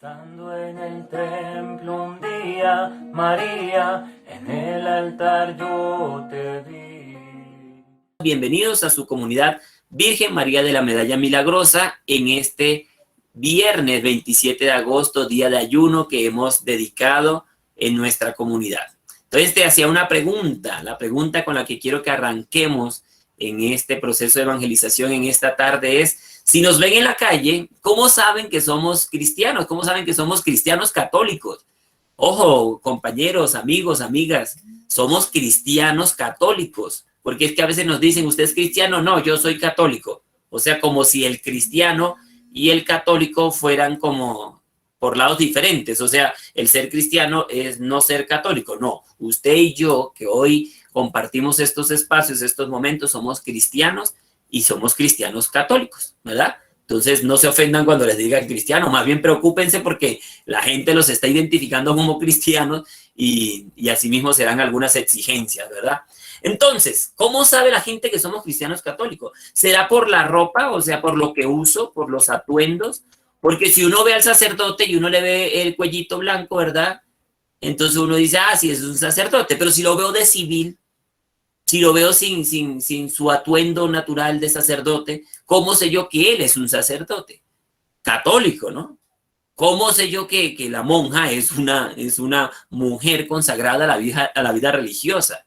Estando en el templo un día, María, en el altar yo te vi. Bienvenidos a su comunidad Virgen María de la Medalla Milagrosa en este viernes 27 de agosto, día de ayuno que hemos dedicado en nuestra comunidad. Entonces te hacía una pregunta, la pregunta con la que quiero que arranquemos en este proceso de evangelización en esta tarde es: si nos ven en la calle, ¿cómo saben que somos cristianos? ¿Cómo saben que somos cristianos católicos? Ojo, compañeros, amigos, amigas, somos cristianos católicos, porque es que a veces nos dicen, ¿usted es cristiano? No, yo soy católico. O sea, como si el cristiano y el católico fueran como por lados diferentes. O sea, el ser cristiano es no ser católico. No, usted y yo, que hoy compartimos estos espacios, estos momentos, somos cristianos y somos cristianos católicos, ¿verdad? Entonces, no se ofendan cuando les digan cristiano, más bien preocúpense porque la gente los está identificando como cristianos y asimismo serán algunas exigencias, ¿verdad? Entonces, ¿cómo sabe la gente que somos cristianos católicos? ¿Será por la ropa, o sea, por lo que uso, por los atuendos? Porque si uno ve al sacerdote y uno le ve el cuellito blanco, ¿verdad? Entonces uno dice, ah, sí, es un sacerdote, pero si lo veo de civil, si lo veo sin su atuendo natural de sacerdote, ¿cómo sé yo que él es un sacerdote? Católico, ¿no? ¿Cómo sé yo que la monja es una mujer consagrada a la vida religiosa?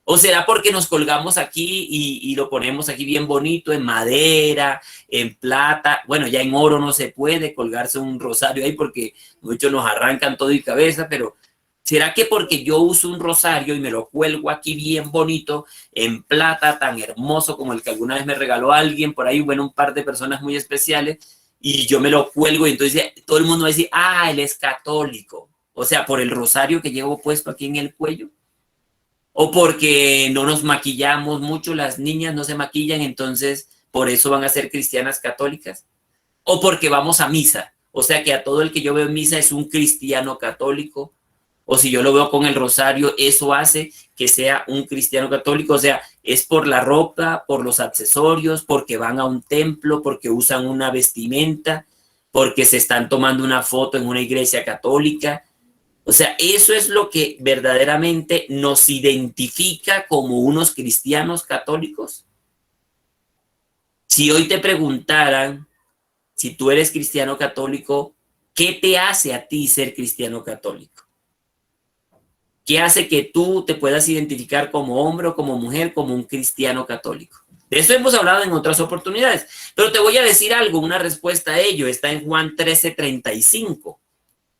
¿O será porque nos colgamos aquí y lo ponemos aquí bien bonito, en madera, en plata? Bueno, ya en oro no se puede colgarse un rosario ahí porque muchos nos arrancan todo y cabeza, pero ¿será que porque yo uso un rosario y me lo cuelgo aquí bien bonito, en plata, tan hermoso como el que alguna vez me regaló alguien por ahí, bueno, un par de personas muy especiales, y yo me lo cuelgo y entonces todo el mundo va a decir, ah, él es católico? O sea, por el rosario que llevo puesto aquí en el cuello. O porque no nos maquillamos mucho, las niñas no se maquillan, entonces por eso van a ser cristianas católicas. O porque vamos a misa, o sea que a todo el que yo veo en misa es un cristiano católico. O si yo lo veo con el rosario, eso hace que sea un cristiano católico. O sea, es por la ropa, por los accesorios, porque van a un templo, porque usan una vestimenta, porque se están tomando una foto en una iglesia católica. O sea, eso es lo que verdaderamente nos identifica como unos cristianos católicos. Si hoy te preguntaran si tú eres cristiano católico, ¿qué te hace a ti ser cristiano católico? ¿Qué hace que tú te puedas identificar como hombre o como mujer, como un cristiano católico? De eso hemos hablado en otras oportunidades, pero te voy a decir algo, una respuesta a ello está en Juan 13:35.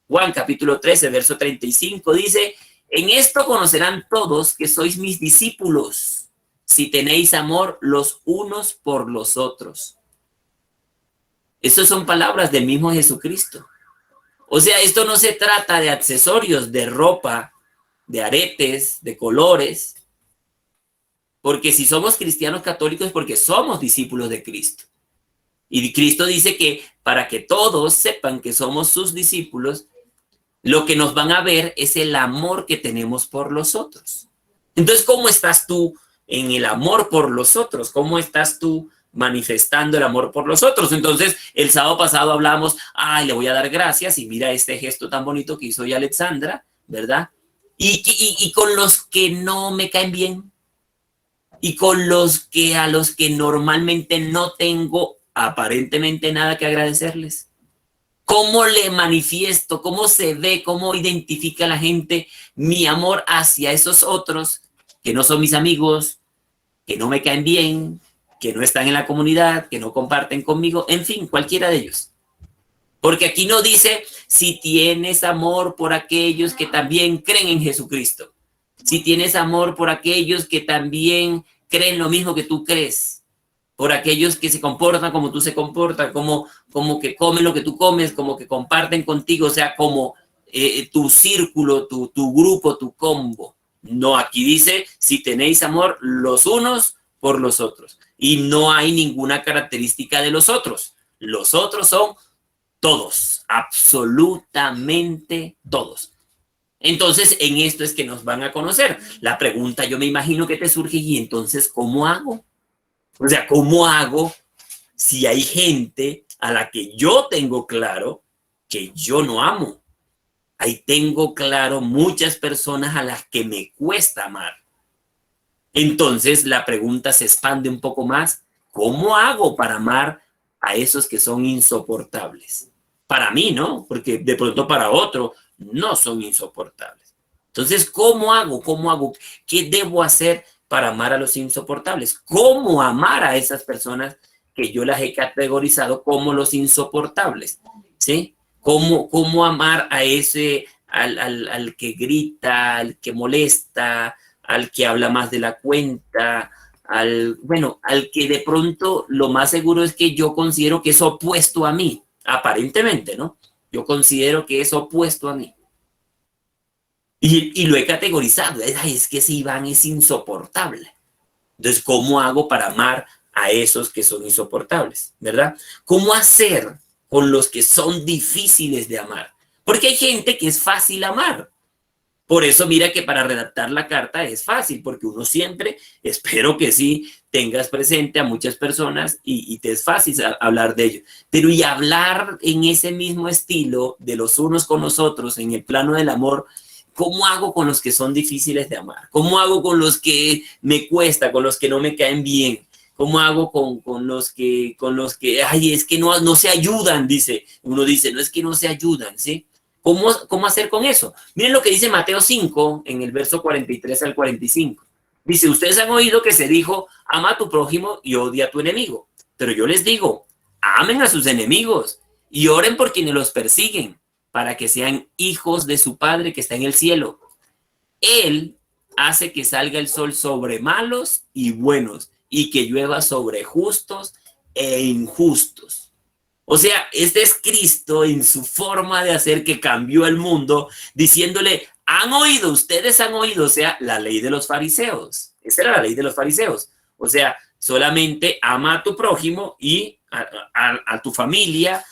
Juan capítulo 13, verso 35 dice, en esto conocerán todos que sois mis discípulos, si tenéis amor los unos por los otros. Estas son palabras del mismo Jesucristo. O sea, esto no se trata de accesorios, de ropa, de aretes, de colores, porque si somos cristianos católicos es porque somos discípulos de Cristo. Y Cristo dice que para que todos sepan que somos sus discípulos, lo que nos van a ver es el amor que tenemos por los otros. Entonces, ¿cómo estás tú en el amor por los otros? ¿Cómo estás tú manifestando el amor por los otros? Entonces, el sábado pasado hablamos, ay, le voy a dar gracias y mira este gesto tan bonito que hizo hoy Alexandra, ¿verdad? Y con los que no me caen bien y con a los que normalmente no tengo aparentemente nada que agradecerles. ¿Cómo le manifiesto? ¿Cómo se ve? ¿Cómo identifica la gente mi amor hacia esos otros que no son mis amigos, que no me caen bien, que no están en la comunidad, que no comparten conmigo? En fin, cualquiera de ellos. Porque aquí no dice si tienes amor por aquellos que también creen en Jesucristo. Si tienes amor por aquellos que también creen lo mismo que tú crees. Por aquellos que se comportan como tú se comportas, como que comen lo que tú comes, como que comparten contigo, o sea, como tu círculo, tu grupo, tu combo. No, aquí dice, si tenéis amor los unos por los otros. Y no hay ninguna característica de los otros. Los otros son todos, absolutamente todos. Entonces, en esto es que nos van a conocer. La pregunta yo me imagino que te surge, y entonces, ¿cómo hago? O sea, ¿cómo hago si hay gente a la que yo tengo claro que yo no amo. Ahí tengo claro muchas personas a las que me cuesta amar. Entonces la pregunta se expande un poco más. ¿Cómo hago para amar a esos que son insoportables? Para mí, ¿no? Porque de pronto para otro no son insoportables. Entonces, ¿cómo hago? ¿Cómo hago? ¿Qué debo hacer para amar a los insoportables? ¿Cómo amar a esas personas que yo las he categorizado como los insoportables? ¿Sí? ¿Cómo amar a ese, al que grita, al que molesta, al que habla más de la cuenta, al que de pronto lo más seguro es que yo considero que es opuesto a mí, aparentemente, ¿no? Yo considero que es opuesto a mí. Y lo he categorizado. Ay, es que ese Iván es insoportable. Entonces, ¿cómo hago para amar a esos que son insoportables? ¿Verdad? ¿Cómo hacer con los que son difíciles de amar? Porque hay gente que es fácil amar. Por eso mira que para redactar la carta es fácil, porque uno siempre, espero que sí, tengas presente a muchas personas y te es fácil hablar de ello. Pero y hablar en ese mismo estilo de los unos con los otros, en el plano del amor, ¿cómo hago con los que son difíciles de amar? ¿Cómo hago con los que me cuesta, con los que no me caen bien? ¿Cómo hago con los que, ay, es que no se ayudan, dice? Uno dice, no es que no se ayudan, ¿sí? ¿Cómo hacer con eso? Miren lo que dice Mateo 5, en el verso 43 al 45. Dice, ustedes han oído que se dijo, ama a tu prójimo y odia a tu enemigo. Pero yo les digo, amen a sus enemigos y oren por quienes los persiguen, para que sean hijos de su Padre que está en el cielo. Él hace que salga el sol sobre malos y buenos, y que llueva sobre justos e injustos. O sea, este es Cristo en su forma de hacer que cambió el mundo, diciéndole, ustedes han oído, o sea, la ley de los fariseos. Esa era la ley de los fariseos. O sea, solamente ama a tu prójimo y a tu familia,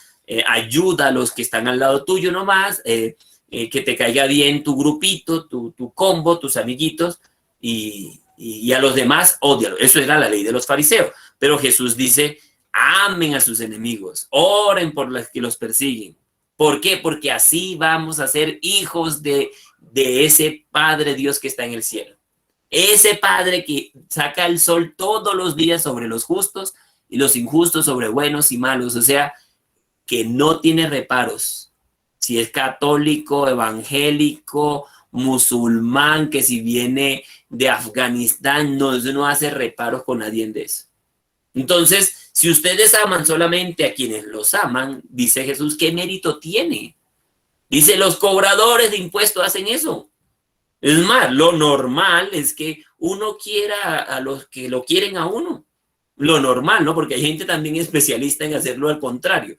ayuda a los que están al lado tuyo nomás, que te caiga bien tu grupito, tu combo, tus amiguitos, y a los demás, ódialo. Eso era la ley de los fariseos. Pero Jesús dice, amen a sus enemigos, oren por los que los persiguen. ¿Por qué? Porque así vamos a ser hijos de ese Padre Dios que está en el cielo. Ese Padre que saca el sol todos los días sobre los justos y los injustos sobre buenos y malos. O sea, que no tiene reparos. Si es católico, evangélico, musulmán, que si viene de Afganistán, no hace reparos con nadie de eso. Entonces, si ustedes aman solamente a quienes los aman, dice Jesús, ¿qué mérito tiene? Dice, los cobradores de impuestos hacen eso. Es más, lo normal es que uno quiera a los que lo quieren a uno. Lo normal, ¿no? Porque hay gente también especialista en hacerlo al contrario.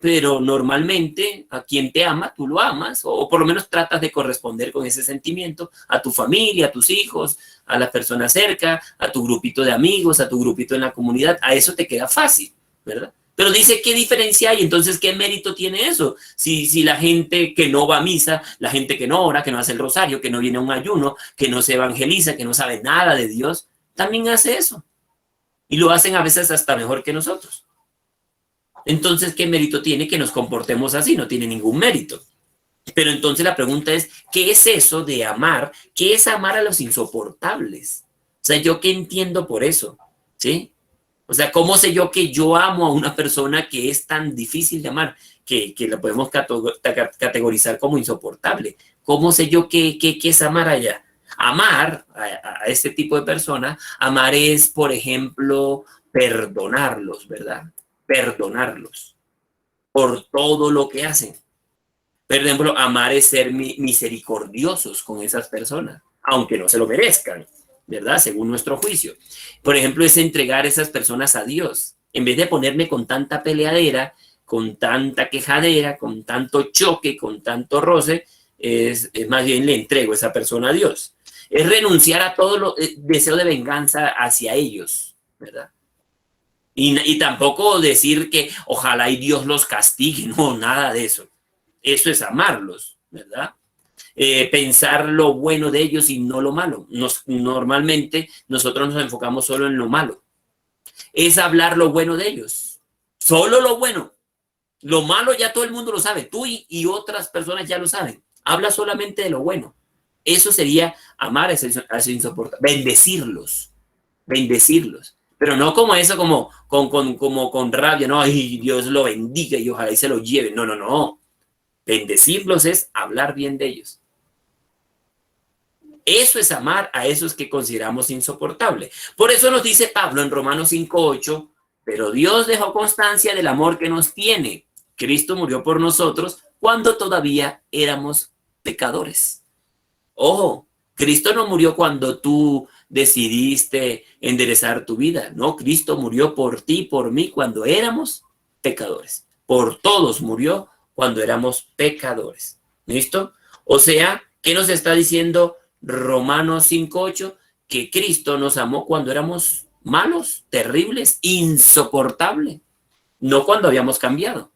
Pero normalmente a quien te ama, tú lo amas, o por lo menos tratas de corresponder con ese sentimiento a tu familia, a tus hijos, a las personas cerca, a tu grupito de amigos, a tu grupito en la comunidad. A eso te queda fácil, ¿verdad? Pero dice, ¿qué diferencia hay? Entonces, ¿qué mérito tiene eso? Si la gente que no va a misa, la gente que no ora, que no hace el rosario, que no viene a un ayuno, que no se evangeliza, que no sabe nada de Dios, también hace eso. Y lo hacen a veces hasta mejor que nosotros. Entonces, ¿qué mérito tiene que nos comportemos así? No tiene ningún mérito. Pero entonces la pregunta es, ¿qué es eso de amar? ¿Qué es amar a los insoportables? O sea, ¿yo qué entiendo por eso? ¿Sí? O sea, ¿cómo sé yo que yo amo a una persona que es tan difícil de amar, que la podemos categorizar como insoportable? ¿Cómo sé yo qué es amar allá? Amar a este tipo de personas, amar es, por ejemplo, perdonarlos, ¿verdad? Perdonarlos por todo lo que hacen. Por ejemplo, amar es ser misericordiosos con esas personas, aunque no se lo merezcan, ¿verdad? Según nuestro juicio. Por ejemplo, es entregar a esas personas a Dios. En vez de ponerme con tanta peleadera, con tanta quejadera, con tanto choque, con tanto roce, es más bien le entrego a esa persona a Dios. Es renunciar a todo deseo de venganza hacia ellos, ¿verdad? Y tampoco decir que ojalá y Dios los castigue, no, nada de eso. Eso es amarlos, ¿verdad? Pensar lo bueno de ellos y no lo malo. Normalmente nosotros nos enfocamos solo en lo malo. Es hablar lo bueno de ellos, solo lo bueno. Lo malo ya todo el mundo lo sabe, tú y otras personas ya lo saben. Habla solamente de lo bueno. Eso sería amar a ese insoportable, bendecirlos, bendecirlos. Pero no como eso, como con rabia, no, ay, Dios lo bendiga y ojalá y se lo lleve. No, no, no. Bendecirlos es hablar bien de ellos. Eso es amar a esos que consideramos insoportables. Por eso nos dice Pablo en Romanos 5:8, pero Dios dejó constancia del amor que nos tiene. Cristo murió por nosotros cuando todavía éramos pecadores. Ojo, Cristo no murió cuando tú decidiste enderezar tu vida. No, Cristo murió por ti, por mí, cuando éramos pecadores. Por todos murió cuando éramos pecadores. ¿Listo? O sea, ¿qué nos está diciendo Romanos 5:8? Que Cristo nos amó cuando éramos malos, terribles, insoportables. No cuando habíamos cambiado.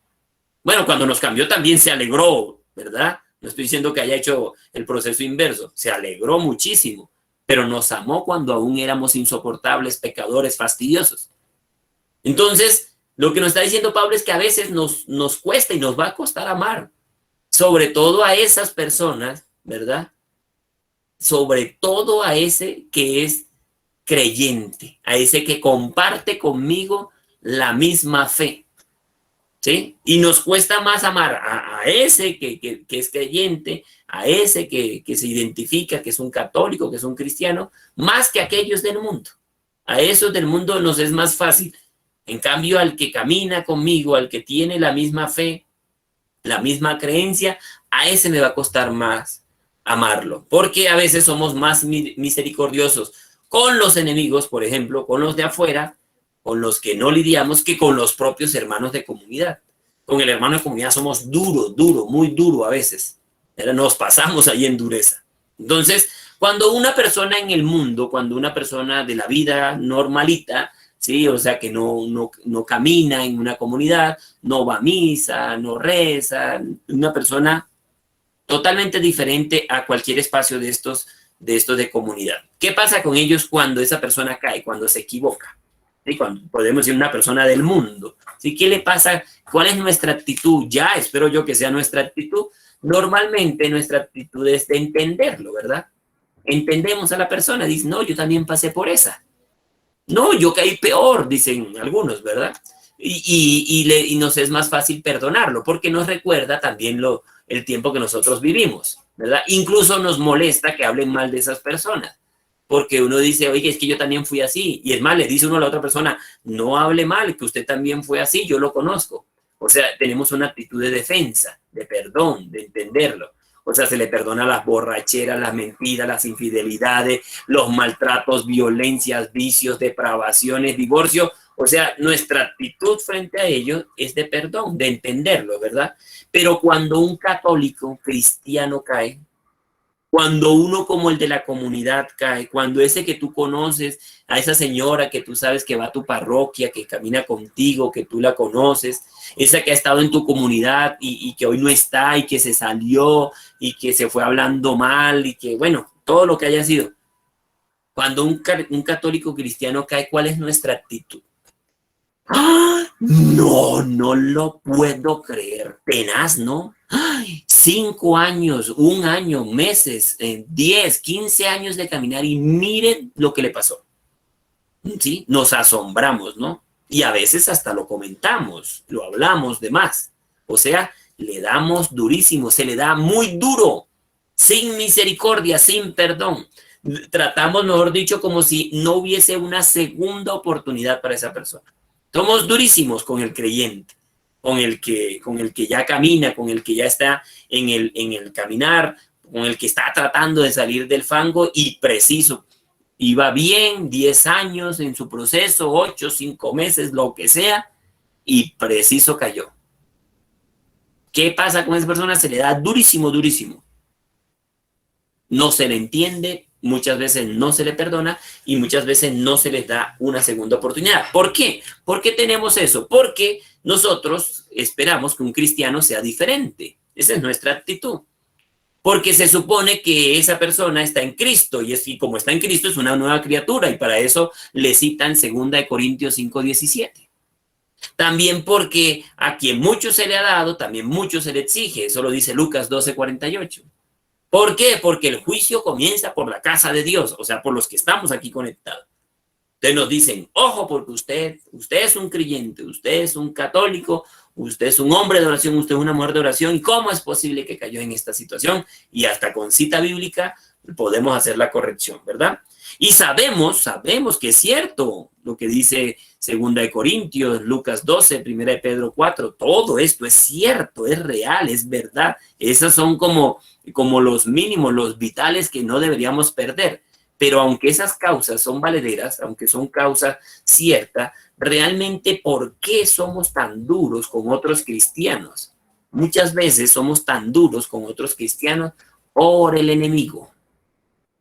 Bueno, cuando nos cambió también se alegró, ¿verdad? No estoy diciendo que haya hecho el proceso inverso. Se alegró muchísimo, pero nos amó cuando aún éramos insoportables, pecadores, fastidiosos. Entonces, lo que nos está diciendo Pablo es que a veces nos cuesta y nos va a costar amar, sobre todo a esas personas, ¿verdad? Sobre todo a ese que es creyente, a ese que comparte conmigo la misma fe. ¿Sí? Y nos cuesta más amar a ese que es creyente, a ese que se identifica, que es un católico, que es un cristiano, más que a aquellos del mundo. A esos del mundo nos es más fácil. En cambio, al que camina conmigo, al que tiene la misma fe, la misma creencia, a ese me va a costar más amarlo. Porque a veces somos más misericordiosos con los enemigos, por ejemplo, con los de afuera, con los que no lidiamos, que con los propios hermanos de comunidad. Con el hermano de comunidad somos muy duro a veces. Nos pasamos ahí en dureza. Entonces, cuando una persona en el mundo, cuando una persona de la vida normalita, ¿sí? O sea, que no camina en una comunidad, no va a misa, no reza, una persona totalmente diferente a cualquier espacio de estos de comunidad. ¿Qué pasa con ellos cuando esa persona cae, cuando se equivoca? ¿Sí? Cuando podemos decir una persona del mundo. ¿Sí? ¿Qué le pasa? ¿Cuál es nuestra actitud? Ya espero yo que sea nuestra actitud. Normalmente nuestra actitud es de entenderlo, ¿verdad? Entendemos a la persona, dice, no, yo también pasé por esa. No, yo caí peor, dicen algunos, ¿verdad? Y nos es más fácil perdonarlo, porque nos recuerda también el tiempo que nosotros vivimos, ¿verdad? Incluso nos molesta que hablen mal de esas personas. Porque uno dice, oye, es que yo también fui así. Y es más, le dice uno a la otra persona, no hable mal, que usted también fue así, yo lo conozco. O sea, tenemos una actitud de defensa, de perdón, de entenderlo. O sea, se le perdona las borracheras, las mentiras, las infidelidades, los maltratos, violencias, vicios, depravaciones, divorcio. O sea, nuestra actitud frente a ellos es de perdón, de entenderlo, ¿verdad? Pero cuando un católico cristiano cae, cuando uno como el de la comunidad cae, cuando ese que tú conoces, a esa señora que tú sabes que va a tu parroquia, que camina contigo, que tú la conoces, esa que ha estado en tu comunidad y que hoy no está y que se salió y que se fue hablando mal y que, bueno, todo lo que haya sido. Cuando un católico cristiano cae, ¿cuál es nuestra actitud? ¡Ah! No lo puedo creer. Tenaz, ¿no? ¡Ay! 5 años, 1 año, meses, 10, 15 años de caminar y miren lo que le pasó. ¿Sí? Nos asombramos, ¿no? Y a veces hasta lo comentamos, lo hablamos de más. O sea, le damos durísimo, se le da muy duro, sin misericordia, sin perdón. Tratamos, mejor dicho, como si no hubiese una segunda oportunidad para esa persona. Somos durísimos con el creyente, con el que ya camina, con el que ya está en el caminar, con el que está tratando de salir del fango y preciso. Iba bien, 10 años en su proceso, 8, 5 meses, lo que sea, y preciso cayó. ¿Qué pasa con esa persona? Se le da durísimo, durísimo. No se le entiende, muchas veces no se le perdona y muchas veces no se les da una segunda oportunidad. ¿Por qué? ¿Por qué tenemos eso? Porque nosotros esperamos que un cristiano sea diferente. Esa es nuestra actitud. Porque se supone que esa persona está en Cristo y como está en Cristo es una nueva criatura y para eso le citan 2 Corintios 5:17. También porque a quien mucho se le ha dado, también mucho se le exige. Eso lo dice Lucas 12:48. ¿Por qué? Porque el juicio comienza por la casa de Dios, o sea, por los que estamos aquí conectados. Entonces nos dicen, ojo, porque usted es un creyente, usted es un católico, usted es un hombre de oración, usted es una mujer de oración, ¿y cómo es posible que cayó en esta situación? Y hasta con cita bíblica podemos hacer la corrección, ¿verdad? Y sabemos que es cierto lo que dice 2 Lucas 12, 1 Pedro 4, todo esto es cierto, es real, es verdad. Esos son como los mínimos, los vitales que no deberíamos perder. Pero aunque esas causas son valederas, aunque son causas ciertas, realmente ¿por qué somos tan duros con otros cristianos? Muchas veces somos tan duros con otros cristianos por el enemigo.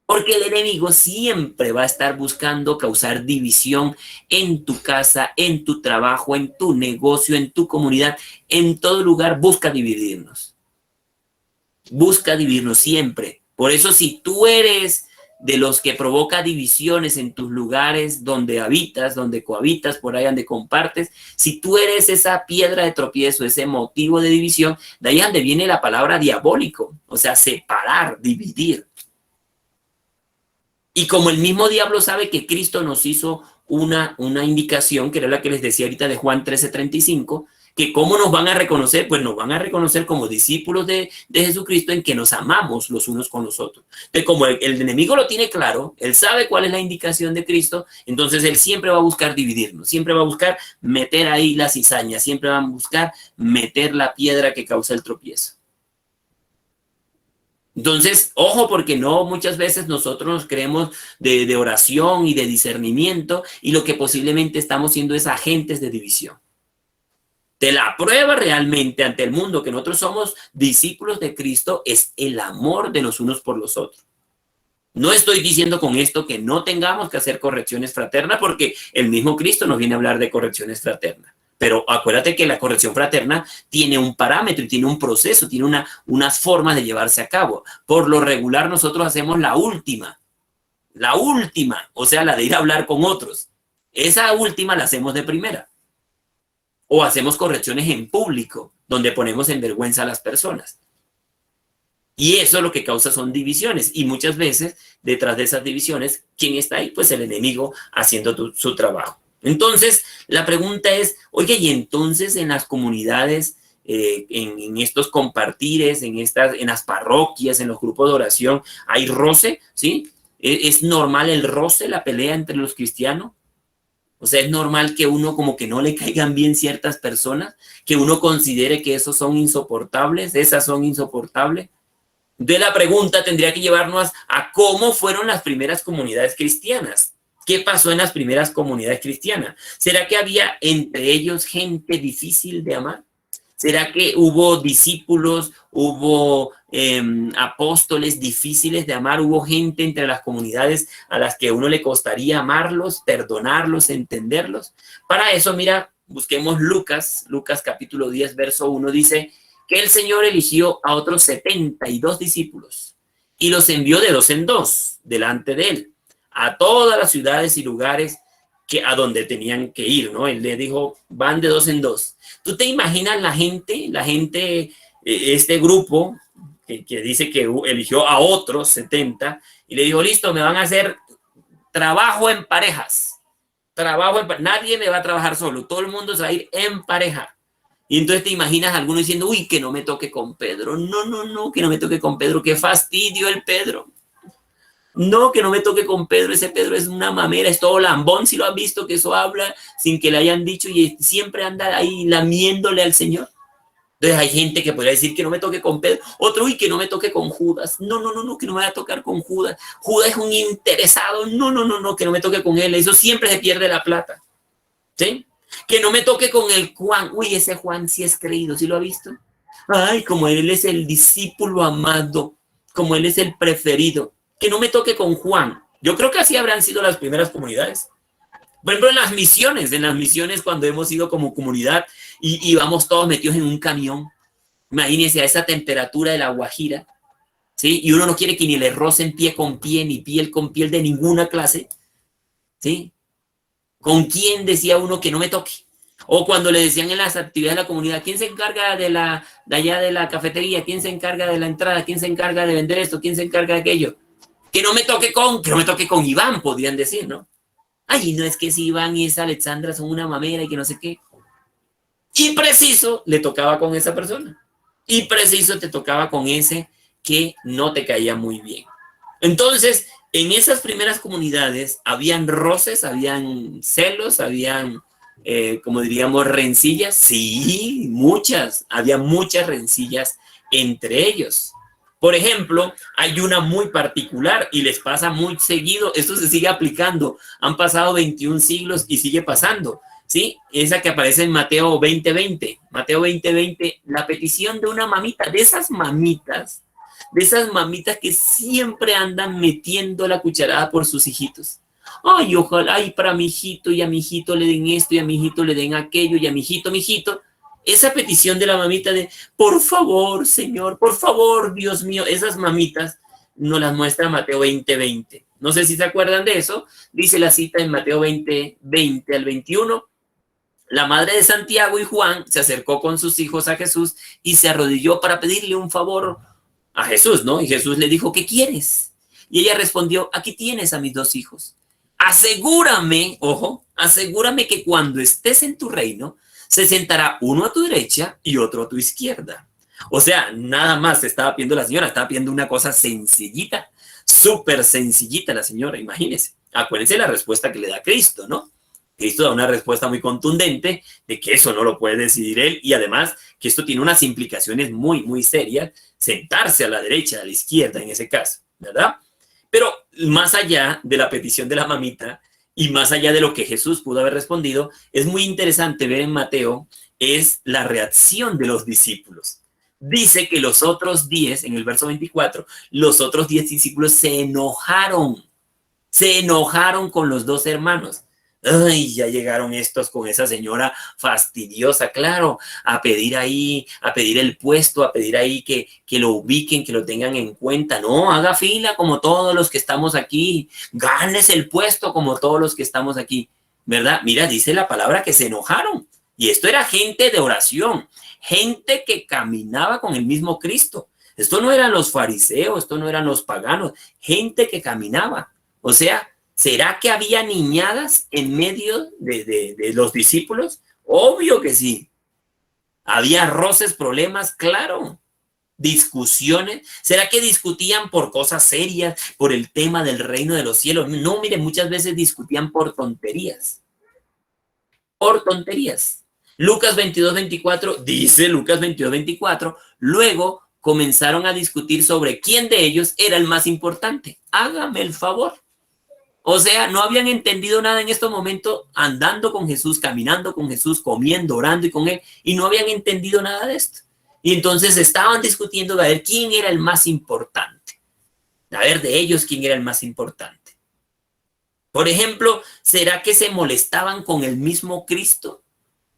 Porque el enemigo siempre va a estar buscando causar división en tu casa, en tu trabajo, en tu negocio, en tu comunidad, en todo lugar busca dividirnos. Busca dividirnos siempre. Por eso si tú eres de los que provoca divisiones en tus lugares donde habitas, donde cohabitas, por ahí donde compartes, si tú eres esa piedra de tropiezo, ese motivo de división, de ahí donde viene la palabra diabólico, o sea, separar, dividir. Y como el mismo diablo sabe que Cristo nos hizo una indicación, que era la que les decía ahorita de Juan 13:35, que cómo nos van a reconocer, pues nos van a reconocer como discípulos de Jesucristo en que nos amamos los unos con los otros. Entonces, como el enemigo lo tiene claro, él sabe cuál es la indicación de Cristo, entonces él siempre va a buscar dividirnos, siempre va a buscar meter ahí la cizaña, siempre va a buscar meter la piedra que causa el tropiezo. Entonces, ojo, porque no muchas veces nosotros nos creemos de oración y de discernimiento y lo que posiblemente estamos siendo es agentes de división. De la prueba realmente ante el mundo que nosotros somos discípulos de Cristo es el amor de los unos por los otros. No estoy diciendo con esto que no tengamos que hacer correcciones fraternas porque el mismo Cristo nos viene a hablar de correcciones fraternas. Pero acuérdate que la corrección fraterna tiene un parámetro y tiene un proceso, tiene unas formas de llevarse a cabo. Por lo regular nosotros hacemos la última, o sea, la de ir a hablar con otros. Esa última la hacemos de primera. O hacemos correcciones en público, donde ponemos en vergüenza a las personas. Y eso lo que causa son divisiones. Y muchas veces, detrás de esas divisiones, ¿quién está ahí? Pues el enemigo haciendo su trabajo. Entonces, la pregunta es, oye, y entonces en las comunidades, en estos compartires, en las parroquias, en los grupos de oración, ¿hay roce? ¿Sí? ¿Es normal el roce, la pelea entre los cristianos? O sea, es normal que uno como que no le caigan bien ciertas personas, que uno considere que esos son insoportables, esas son insoportables. Entonces la pregunta tendría que llevarnos a cómo fueron las primeras comunidades cristianas. ¿Qué pasó en las primeras comunidades cristianas? ¿Será que había entre ellos gente difícil de amar? ¿Será que hubo discípulos, hubo apóstoles difíciles de amar? ¿Hubo gente entre las comunidades a las que a uno le costaría amarlos, perdonarlos, entenderlos? Para eso, mira, busquemos Lucas capítulo 10, verso 1, dice que el Señor eligió a otros 72 discípulos y los envió de dos en dos delante de él a todas las ciudades y lugares a donde tenían que ir, ¿no? Él le dijo, van de dos en dos. ¿Tú te imaginas la gente, este grupo que dice que eligió a otros 70 y le dijo, listo, me van a hacer trabajo en parejas, nadie me va a trabajar solo, todo el mundo se va a ir en pareja. Y entonces te imaginas a alguno diciendo, uy, que no me toque con Pedro, no, que no me toque con Pedro, qué fastidio el Pedro. No, que no me toque con Pedro, ese Pedro es una mamera, es todo lambón, si lo han visto, que eso habla sin que le hayan dicho y siempre anda ahí lamiéndole al Señor. Entonces hay gente que podría decir que no me toque con Pedro, otro, y que no me toque con Judas, no, que no me vaya a tocar con Judas, Judas es un interesado, no, que no me toque con él, eso siempre se pierde la plata, ¿sí? Que no me toque con el Juan, uy, ese Juan sí es creído, ¿sí lo ha visto? Ay, como él es el discípulo amado, como él es el preferido. Que no me toque con Juan. Yo creo que así habrán sido las primeras comunidades. Por ejemplo, en las misiones cuando hemos ido como comunidad y vamos todos metidos en un camión. Imagínense a esa temperatura de la Guajira, ¿sí? Y uno no quiere que ni le rocen pie con pie, ni piel con piel de ninguna clase, ¿sí? ¿Con quién decía uno que no me toque? O cuando le decían en las actividades de la comunidad, ¿quién se encarga de allá de la cafetería? ¿Quién se encarga de la entrada? ¿Quién se encarga de vender esto? ¿Quién se encarga de aquello? Que no me toque con Iván, podrían decir, ¿no? Ay, no es que si Iván y esa Alexandra son una mamera y que no sé qué. Y preciso le tocaba con esa persona. Y preciso te tocaba con ese que no te caía muy bien. Entonces, en esas primeras comunidades habían roces, habían celos, habían, como diríamos, rencillas. Sí, muchas, había muchas rencillas entre ellos. Por ejemplo, hay una muy particular y les pasa muy seguido, esto se sigue aplicando, han pasado 21 siglos y sigue pasando, ¿sí? Esa que aparece en Mateo 20:20, Mateo 20:20, la petición de una mamita, de esas mamitas que siempre andan metiendo la cucharada por sus hijitos. Ay, ojalá, ay, para mi hijito y a mi hijito le den esto y a mi hijito le den aquello y a mi hijito, esa petición de la mamita de, por favor, Señor, por favor, Dios mío, esas mamitas nos las muestra Mateo 20:20. No sé si se acuerdan de eso, dice la cita en Mateo 20:20 al 21. La madre de Santiago y Juan se acercó con sus hijos a Jesús y se arrodilló para pedirle un favor a Jesús, ¿no? Y Jesús le dijo, ¿qué quieres? Y ella respondió, aquí tienes a mis 2 hijos. Asegúrame, ojo, asegúrame que cuando estés en tu reino, se sentará uno a tu derecha y otro a tu izquierda. O sea, nada más estaba pidiendo la señora, estaba pidiendo una cosa sencillita, súper sencillita la señora, imagínense. Acuérdense la respuesta que le da Cristo, ¿no? Cristo da una respuesta muy contundente de que eso no lo puede decidir él y además que esto tiene unas implicaciones muy, muy serias, sentarse a la derecha, a la izquierda en ese caso, ¿verdad? Pero más allá de la petición de la mamita y más allá de lo que Jesús pudo haber respondido, es muy interesante ver en Mateo es la reacción de los discípulos. Dice que los otros 10, en el verso 24, los otros 10 discípulos se enojaron con los 2 hermanos. Ay, ya llegaron estos con esa señora fastidiosa, claro, a pedir ahí, a pedir el puesto, a pedir ahí que lo ubiquen, que lo tengan en cuenta. No, haga fila como todos los que estamos aquí, ganes el puesto como todos los que estamos aquí, ¿verdad? Mira, dice la palabra que se enojaron. Y esto era gente de oración, gente que caminaba con el mismo Cristo. Esto no eran los fariseos, esto no eran los paganos, gente que caminaba. O sea, ¿será que había niñadas en medio de los discípulos? Obvio que sí. Había roces, problemas, claro. Discusiones. ¿Será que discutían por cosas serias, por el tema del reino de los cielos? No, mire, muchas veces discutían por tonterías. Por tonterías. Lucas 22:24, dice Lucas 22:24, luego comenzaron a discutir sobre quién de ellos era el más importante. Hágame el favor. O sea, no habían entendido nada en estos momentos andando con Jesús, caminando con Jesús, comiendo, orando y con él, y no habían entendido nada de esto. Y entonces estaban discutiendo a ver quién era el más importante. A ver de ellos quién era el más importante. Por ejemplo, ¿será que se molestaban con el mismo Cristo?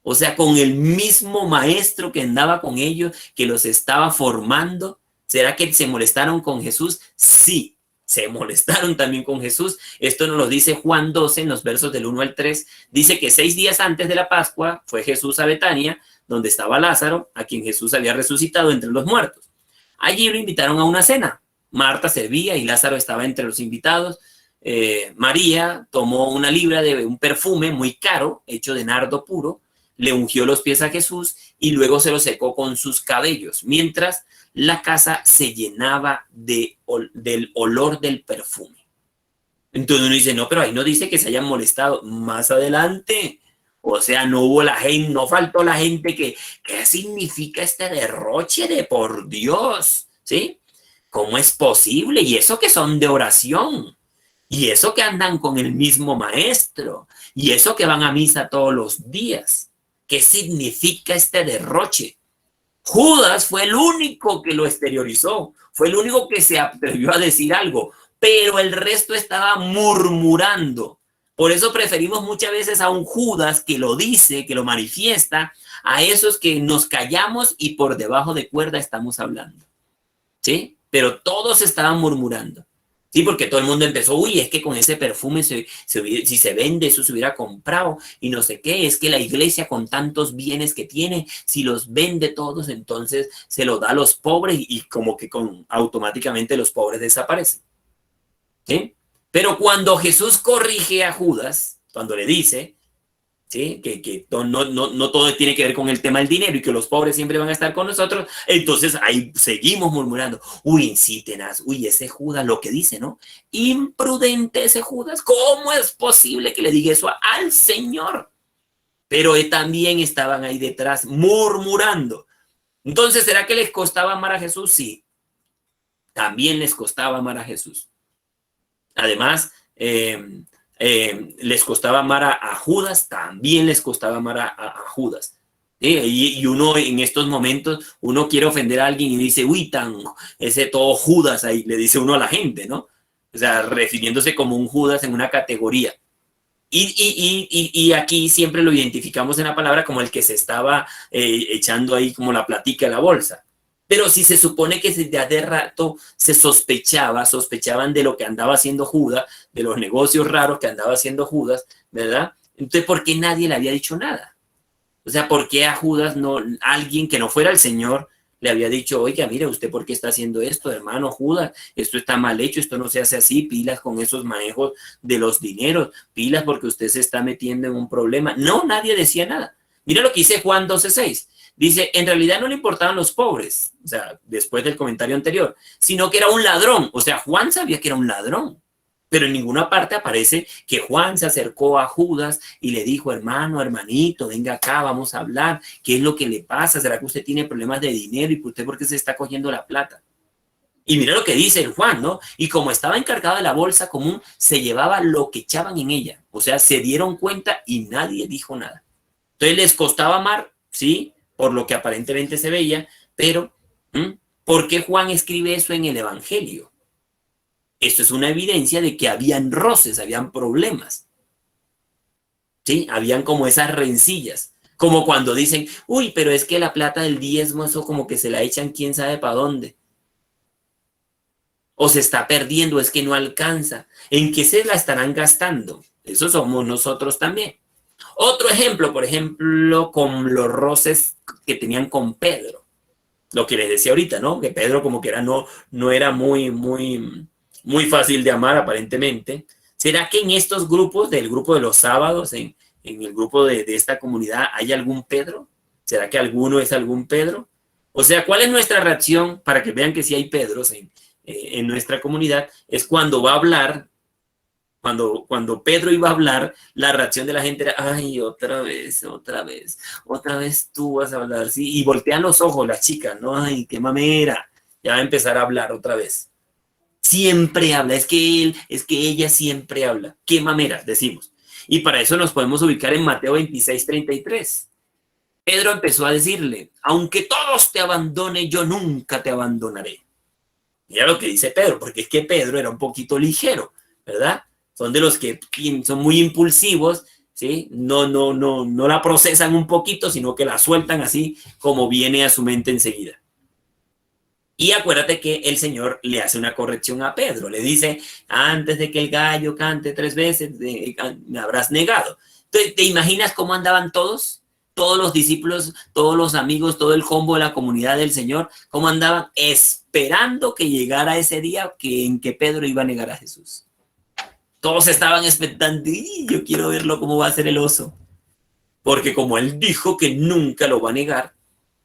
O sea, con el mismo maestro que andaba con ellos, que los estaba formando. ¿Será que se molestaron con Jesús? Sí. Se molestaron también con Jesús. Esto nos lo dice Juan 12 en los versos del 1 al 3. Dice que 6 días antes de la Pascua fue Jesús a Betania, donde estaba Lázaro, a quien Jesús había resucitado entre los muertos. Allí lo invitaron a una cena. Marta servía y Lázaro estaba entre los invitados. María tomó una libra de un perfume muy caro, hecho de nardo puro, le ungió los pies a Jesús y luego se los secó con sus cabellos, mientras la casa se llenaba del olor del perfume. Entonces uno dice, no, pero ahí no dice que se hayan molestado. Más adelante, o sea, no hubo la gente, no faltó la gente que, ¿qué significa este derroche de por Dios? ¿Sí? ¿Cómo es posible? Y eso que son de oración, y eso que andan con el mismo maestro, y eso que van a misa todos los días. ¿Qué significa este derroche? Judas fue el único que lo exteriorizó, fue el único que se atrevió a decir algo, pero el resto estaba murmurando. Por eso preferimos muchas veces a un Judas que lo dice, que lo manifiesta, a esos que nos callamos y por debajo de cuerda estamos hablando. ¿Sí? Pero todos estaban murmurando. Sí, porque todo el mundo empezó, uy, es que con ese perfume, si se vende, eso se hubiera comprado y no sé qué, es que la iglesia con tantos bienes que tiene, si los vende todos, entonces se los da a los pobres y como que automáticamente los pobres desaparecen. ¿Sí? Pero cuando Jesús corrige a Judas, cuando le dice, ¿sí? Que no todo tiene que ver con el tema del dinero y que los pobres siempre van a estar con nosotros, entonces ahí seguimos murmurando, uy, sí, tenaz, uy, ese Judas, lo que dice, ¿no? Imprudente ese Judas, ¿cómo es posible que le diga eso al Señor? Pero también estaban ahí detrás murmurando. Entonces, ¿será que les costaba amar a Jesús? Sí, también les costaba amar a Jesús. Además, les costaba amar a Judas, también les costaba amar a Judas. Y uno en estos momentos, uno quiere ofender a alguien y dice, uy, ese todo Judas ahí, le dice uno a la gente, ¿no? O sea, refiriéndose como un Judas en una categoría. Y aquí siempre lo identificamos en la palabra como el que se estaba echando ahí como la platica de la bolsa. Pero si se supone que desde hace rato se sospechaban de lo que andaba haciendo Judas, de los negocios raros que andaba haciendo Judas, ¿verdad? Entonces, ¿por qué nadie le había dicho nada? O sea, ¿por qué a Judas no, alguien que no fuera el Señor, le había dicho, oiga, mire, ¿usted por qué está haciendo esto, hermano Judas? Esto está mal hecho, esto no se hace así, pilas con esos manejos de los dineros, pilas porque usted se está metiendo en un problema. No, nadie decía nada. Mira lo que dice Juan 12:6. Dice, en realidad no le importaban los pobres, o sea, después del comentario anterior, sino que era un ladrón. O sea, Juan sabía que era un ladrón. Pero en ninguna parte aparece que Juan se acercó a Judas y le dijo, hermano, hermanito, venga acá, vamos a hablar. ¿Qué es lo que le pasa? ¿Será que usted tiene problemas de dinero y usted por qué se está cogiendo la plata? Y mira lo que dice el Juan, ¿no? Y como estaba encargado de la bolsa común, se llevaba lo que echaban en ella. O sea, se dieron cuenta y nadie dijo nada. Entonces les costaba amar, sí, por lo que aparentemente se veía, pero ¿por qué Juan escribe eso en el Evangelio? Esto es una evidencia de que habían roces, habían problemas. ¿Sí? Habían como esas rencillas. Como cuando dicen, uy, pero es que la plata del diezmo, eso como que se la echan quién sabe para dónde. O se está perdiendo, es que no alcanza. ¿En qué se la estarán gastando? Eso somos nosotros también. Otro ejemplo, por ejemplo, con los roces que tenían con Pedro. Lo que les decía ahorita, ¿no? Que Pedro como que no era muy fácil de amar aparentemente. ¿Será que en estos grupos, del grupo de los sábados, en el grupo de esta comunidad, hay algún Pedro? ¿Será que alguno es algún Pedro? O sea, ¿cuál es nuestra reacción para que vean que sí hay Pedros en nuestra comunidad? Es cuando va a hablar, cuando Pedro iba a hablar, la reacción de la gente era, ay, otra vez tú vas a hablar, ¿sí? Y voltean los ojos las chicas, ¿no? Ay, qué mamera, ya va a empezar a hablar otra vez. Siempre habla, es que ella siempre habla. Qué mamera, decimos. Y para eso nos podemos ubicar en Mateo 26:33. Pedro empezó a decirle, aunque todos te abandonen, yo nunca te abandonaré. Mira lo que dice Pedro, porque es que Pedro era un poquito ligero, ¿verdad? Son de los que son muy impulsivos, ¿sí? No la procesan un poquito, sino que la sueltan así como viene a su mente enseguida. Y acuérdate que el Señor le hace una corrección a Pedro. Le dice, antes de que el gallo cante 3 veces, me habrás negado. Entonces, ¿te imaginas cómo andaban todos? Todos los discípulos, todos los amigos, todo el combo de la comunidad del Señor, cómo andaban esperando que llegara ese día en que Pedro iba a negar a Jesús. Todos estaban expectando, y yo quiero verlo cómo va a ser el oso. Porque como él dijo que nunca lo va a negar,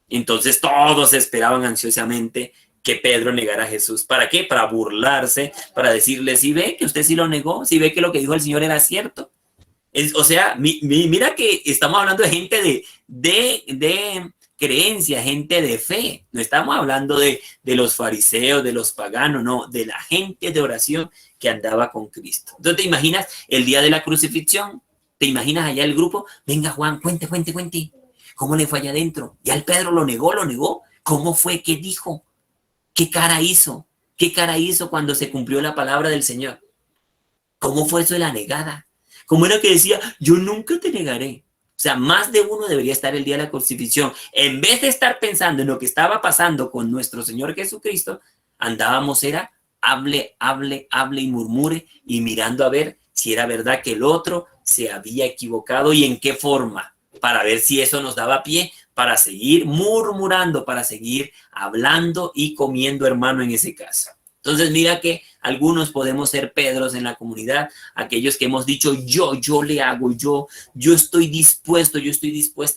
entonces todos esperaban ansiosamente que Pedro negara a Jesús. ¿Para qué? Para burlarse, para decirle, si ve que usted sí lo negó, si ve que lo que dijo el Señor era cierto. O sea, mira que estamos hablando de gente de creencia, gente de fe. No estamos hablando de los fariseos, de los paganos, no, de la gente de oración que andaba con Cristo. Entonces, ¿te imaginas el día de la crucifixión? ¿Te imaginas allá el grupo? Venga, Juan, cuente. ¿Cómo le fue allá adentro? Ya el Pedro lo negó. ¿Cómo fue? ¿Qué dijo? ¿Qué cara hizo? ¿Qué cara hizo cuando se cumplió la palabra del Señor? ¿Cómo fue eso de la negada? ¿Cómo era que decía, yo nunca te negaré? O sea, más de uno debería estar el día de la crucifixión. En vez de estar pensando en lo que estaba pasando con nuestro Señor Jesucristo, andábamos era hable y murmure y mirando a ver si era verdad que el otro se había equivocado y en qué forma, para ver si eso nos daba pie para seguir murmurando, para seguir hablando y comiendo, hermano, en ese caso. Entonces mira que algunos podemos ser Pedros en la comunidad, aquellos que hemos dicho yo le hago, yo estoy dispuesta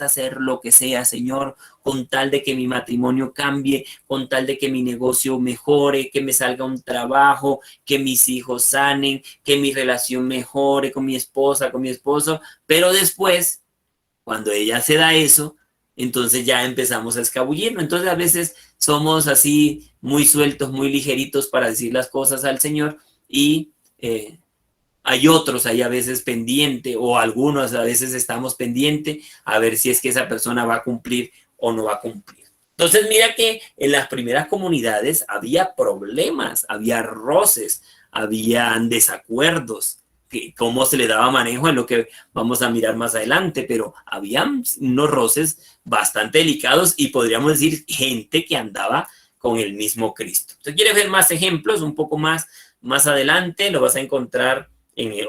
a hacer lo que sea, Señor, con tal de que mi matrimonio cambie, con tal de que mi negocio mejore, que me salga un trabajo, que mis hijos sanen, que mi relación mejore con mi esposa, con mi esposo, pero después, cuando ella se da eso, entonces ya empezamos a escabullirnos. Entonces a veces somos así muy sueltos, muy ligeritos para decir las cosas al Señor y hay otros ahí a veces pendiente o algunos a veces estamos pendiente a ver si es que esa persona va a cumplir o no va a cumplir. Entonces mira que en las primeras comunidades había problemas, había roces, habían desacuerdos, que cómo se le daba manejo en lo que vamos a mirar más adelante, pero habían unos roces bastante delicados y podríamos decir gente que andaba con el mismo Cristo. Si quieres ver más ejemplos, un poco más adelante, lo vas a encontrar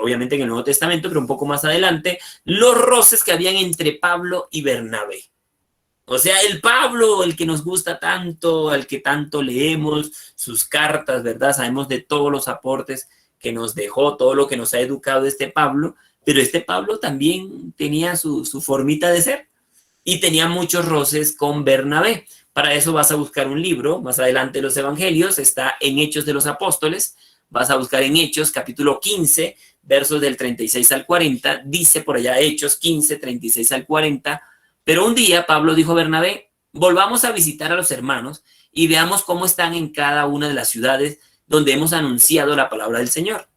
obviamente en el Nuevo Testamento, pero un poco más adelante, los roces que habían entre Pablo y Bernabé. O sea, el Pablo, el que nos gusta tanto, al que tanto leemos, sus cartas, ¿verdad? Sabemos de todos los aportes que nos dejó, todo lo que nos ha educado este Pablo, pero este Pablo también tenía su formita de ser y tenía muchos roces con Bernabé. Para eso vas a buscar un libro, más adelante los Evangelios, está en Hechos de los Apóstoles, vas a buscar en Hechos, capítulo 15, versos del 36 al 40, dice por allá Hechos 15, 36 al 40, pero un día Pablo dijo a Bernabé, volvamos a visitar a los hermanos y veamos cómo están en cada una de las ciudades donde hemos anunciado la palabra del Señor.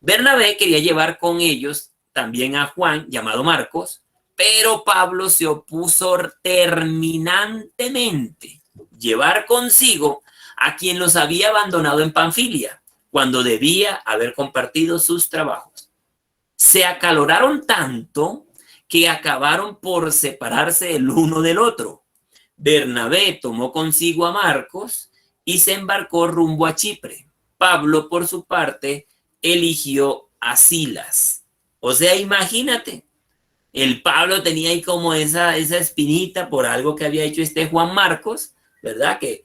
Bernabé quería llevar con ellos también a Juan, llamado Marcos, pero Pablo se opuso terminantemente llevar consigo a quien los había abandonado en Panfilia, cuando debía haber compartido sus trabajos. Se acaloraron tanto que acabaron por separarse el uno del otro. Bernabé tomó consigo a Marcos y se embarcó rumbo a Chipre. Pablo, por su parte, eligió a Silas. O sea, imagínate, el Pablo tenía ahí como esa espinita por algo que había hecho este Juan Marcos, ¿verdad? Que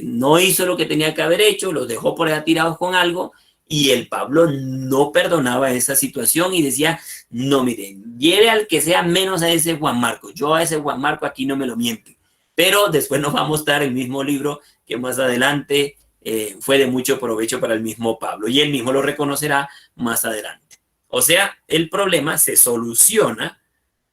no hizo lo que tenía que haber hecho, los dejó por allá tirados con algo, y el Pablo no perdonaba esa situación y decía, no, miren, lleve al que sea menos a ese Juan Marcos, yo a ese Juan Marcos aquí no me lo miente. Pero después nos va a mostrar el mismo libro que más adelante fue de mucho provecho para el mismo Pablo, y él mismo lo reconocerá más adelante. O sea, el problema se soluciona,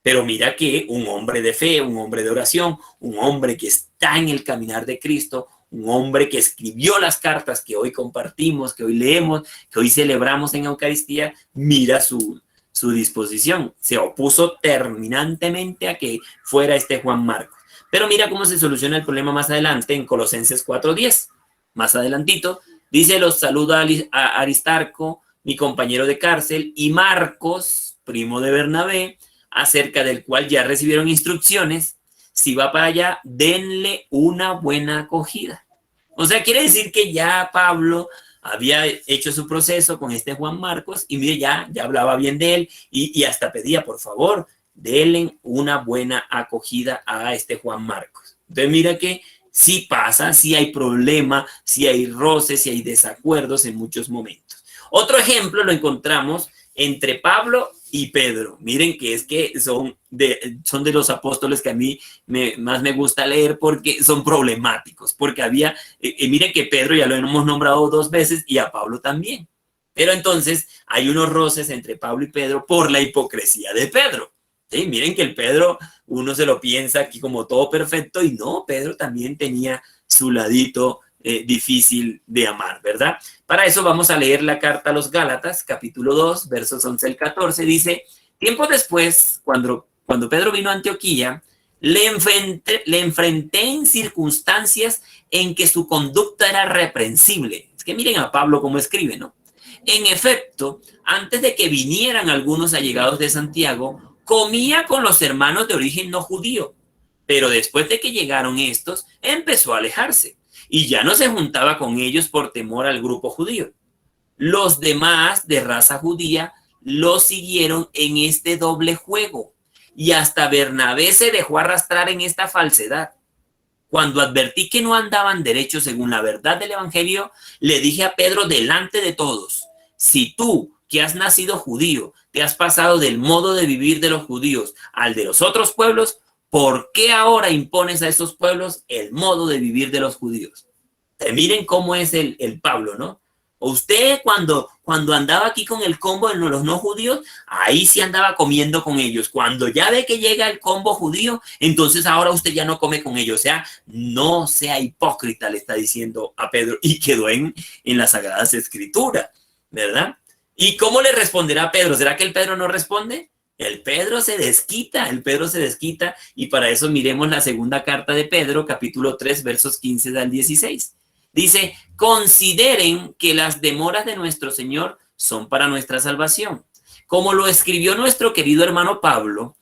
pero mira que un hombre de fe, un hombre de oración, un hombre que está en el caminar de Cristo, un hombre que escribió las cartas que hoy compartimos, que hoy leemos, que hoy celebramos en Eucaristía, mira su disposición. Se opuso terminantemente a que fuera este Juan Marcos. Pero mira cómo se soluciona el problema más adelante en Colosenses 4:10. Más adelantito, dice, los saluda a Aristarco, mi compañero de cárcel, y Marcos, primo de Bernabé, acerca del cual ya recibieron instrucciones. Si va para allá, denle una buena acogida. O sea, quiere decir que ya Pablo había hecho su proceso con este Juan Marcos y mire, ya hablaba bien de él y hasta pedía, por favor, denle una buena acogida a este Juan Marcos. Entonces mira que sí pasa, sí hay problema, sí hay roces, sí hay desacuerdos en muchos momentos. Otro ejemplo lo encontramos entre Pablo y Pedro. Miren que es que son de los apóstoles que a mí más me gusta leer porque son problemáticos, porque había, miren que Pedro ya lo hemos nombrado 2 veces y a Pablo también. Pero entonces hay unos roces entre Pablo y Pedro por la hipocresía de Pedro. ¿Sí? Miren que el Pedro, uno se lo piensa aquí como todo perfecto y no, Pedro también tenía su ladito difícil de amar, ¿verdad? Para eso vamos a leer la carta a los Gálatas, capítulo 2, versos 11 al 14. Dice, tiempo después, cuando Pedro vino a Antioquía, le enfrenté en circunstancias en que su conducta era reprensible. Es que miren a Pablo cómo escribe, ¿no? En efecto, antes de que vinieran algunos allegados de Santiago, comía con los hermanos de origen no judío, pero después de que llegaron estos, empezó a alejarse. y ya no se juntaba con ellos por temor al grupo judío. Los demás de raza judía lo siguieron en este doble juego y hasta Bernabé se dejó arrastrar en esta falsedad. Cuando advertí que no andaban derechos según la verdad del evangelio, le dije a Pedro delante de todos: si tú, que has nacido judío, te has pasado del modo de vivir de los judíos al de los otros pueblos, ¿por qué ahora impones a esos pueblos el modo de vivir de los judíos? Miren cómo es el Pablo, ¿no? Usted cuando andaba aquí con el combo de los no judíos, ahí sí andaba comiendo con ellos. Cuando ya ve que llega el combo judío, entonces ahora usted ya no come con ellos. O sea, no sea hipócrita, le está diciendo a Pedro, y quedó en las Sagradas Escrituras, ¿verdad? ¿Y cómo le responderá a Pedro? ¿Será que el Pedro no responde? El Pedro se desquita, y para eso miremos la segunda carta de Pedro, capítulo 3, versos 15 al 16. Dice: consideren que las demoras de nuestro Señor son para nuestra salvación. Como lo escribió nuestro querido hermano Pablo,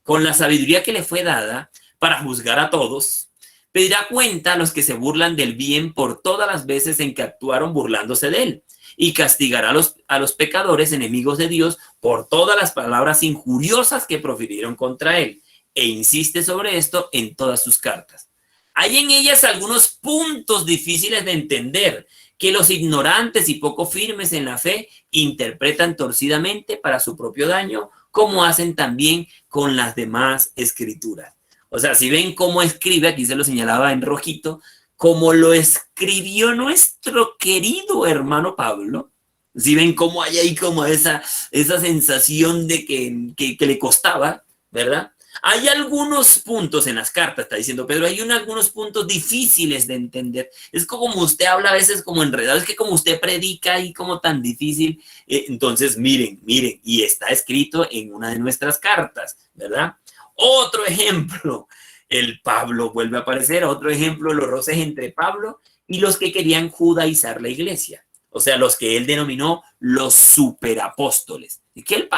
con la sabiduría que le fue dada para juzgar a todos, pedirá cuenta a los que se burlan del bien por todas las veces en que actuaron burlándose de él, y castigará a los pecadores enemigos de Dios por todas las palabras injuriosas que profirieron contra él, e insiste sobre esto en todas sus cartas. Hay en ellas algunos puntos difíciles de entender que los ignorantes y poco firmes en la fe interpretan torcidamente para su propio daño, como hacen también con las demás escrituras. O sea, si ven cómo escribe, aquí se lo señalaba en rojito, como lo escribió nuestro querido hermano Pablo, si ven cómo hay ahí como esa sensación de que le costaba, ¿verdad? Hay algunos puntos en las cartas, está diciendo Pedro, hay algunos puntos difíciles de entender. Es como usted habla a veces como enredado, es que como usted predica y como tan difícil. Entonces, miren, y está escrito en una de nuestras cartas, ¿verdad? Otro ejemplo, el Pablo vuelve a aparecer, otro ejemplo, los roces entre Pablo y los que querían judaizar la iglesia. O sea, los que él denominó los superapóstoles. Y que el